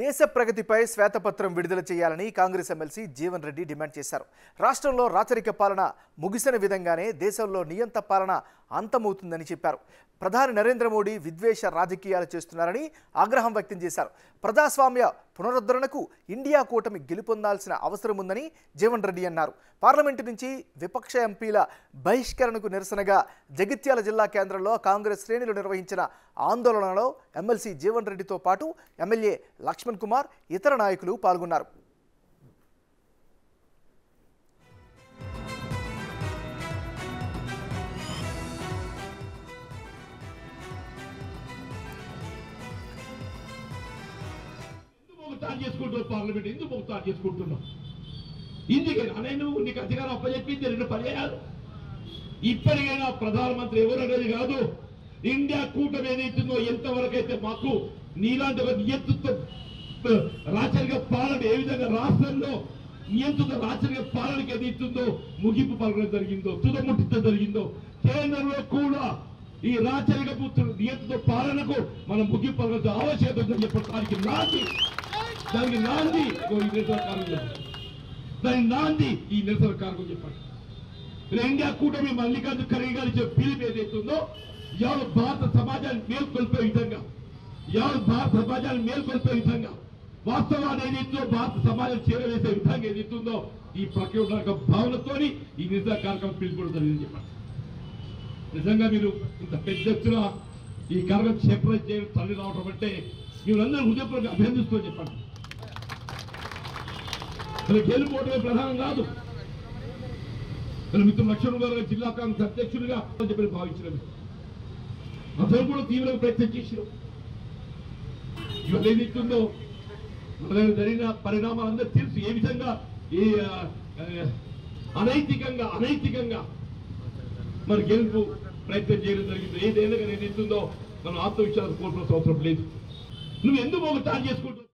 దేశ ప్రగతిపై శ్వేతపత్రం విడుదల చేయాలని కాంగ్రెస్ ఎమ్మెల్సీ జీవన్ రెడ్డి డిమాండ్ చేశారు. రాష్ట్రంలో రాచరిక పాలన ముగిసిన విధంగానే దేశంలో నియంత పాలన అంతమవుతుందని చెప్పారు. ప్రధాని నరేంద్ర మోడీ విద్వేష రాజకీయాలు చేస్తున్నారని ఆగ్రహం వ్యక్తం చేశారు. ప్రజాస్వామ్య పునరుద్ధరణకు ఇండియా కూటమి గెలుపొందాల్సిన అవసరం ఉందని జీవన్ రెడ్డి అన్నారు. పార్లమెంటు నుంచి విపక్ష ఎంపీల బహిష్కరణకు నిరసనగా జగిత్యాల జిల్లా కేంద్రంలో కాంగ్రెస్ శ్రేణులు నిర్వహించిన ఆందోళనలో ఎమ్మెల్సీ జీవన్ రెడ్డితో పాటు ఎమ్మెల్యే లక్ష్మణ్ కుమార్ ఇతర నాయకులు పాల్గొన్నారు. పార్లమెంట్ ఎందుకు ముక్తారు చేసుకుంటున్నాం? ఇందుకైనా నేను నీకు అధికారం అప్పచెప్పింది 2 పర్యాయాలు. ఇప్పటికైనా ప్రధానమంత్రి ఎవరనేది కాదు, ఇండియా కూటమి ఏదైతుందో ఎంతవరకు అయితే మాకు నీలాంటి ఒక నియంత్రిత రాచరిక పాలన ఏ విధంగా రాష్ట్రంలో నియంత్రిత రాచరిక పాలనకి ఏదైతుందో ముగింపు పలకడం జరిగిందో, తుదముట్టించడం జరిగిందో, కేంద్రంలో కూడా ఈ రాచరిక నియంత్రిత పాలనకు మనం ముగింపు పలకడం ఆవశ్యకత ఉందని చెప్పడానికి దానికి నాంది ఈ నిరసన కార్యక్రమం, దాని నాంది ఈ నిరసన కార్యక్రమం చెప్పండి. ఇండియా కూటమి మల్లికార్జున ఖర్గే గారు ఇచ్చే పిలుపు ఏదైతుందో యావత్ భారత సమాజాన్ని మేల్కొల్పే విధంగా, వాస్తవాన్ని ఏదైతుందో భారత సమాజం చేరవేసే విధంగా ఏదైతుందో ఈ ప్రక్రియ భావనతో ఈ నిరసన కార్యక్రమం పిలుపుకోవడం జరిగింది చెప్పండి. నిజంగా మీరు ఇంత పెద్ద ఎత్తున ఈ కార్యక్రమం చేపట్టి చేయడం తల్లి రావడం అంటే మీరందరూ హృదయపూర్వకంగా అభినందిస్తూ చెప్పండి. గెలుపోవడమే ప్రధానం కాదు. మిత్రులు లక్ష్మణ్ గారు జిల్లా కాంగ్రెస్ అధ్యక్షుడిగా చెప్పి భావించడం, అందరూ కూడా తీవ్రంగా ప్రయత్నం చేసినాం. ఇవాళ ఏదైతుందో మన దగ్గర జరిగిన పరిణామాలు అందరూ తెలుసు. ఏ విధంగా ఈ అనైతికంగా మరి గెలుపు ప్రయత్నం చేయడం జరిగింది. ఏదైనా ఏదైతుందో మనం ఆత్మవిశ్వాసం కోల్పోవాల్సిన అవసరం లేదు. నువ్వు ఎందుకు ఒక చేసుకుంటావు?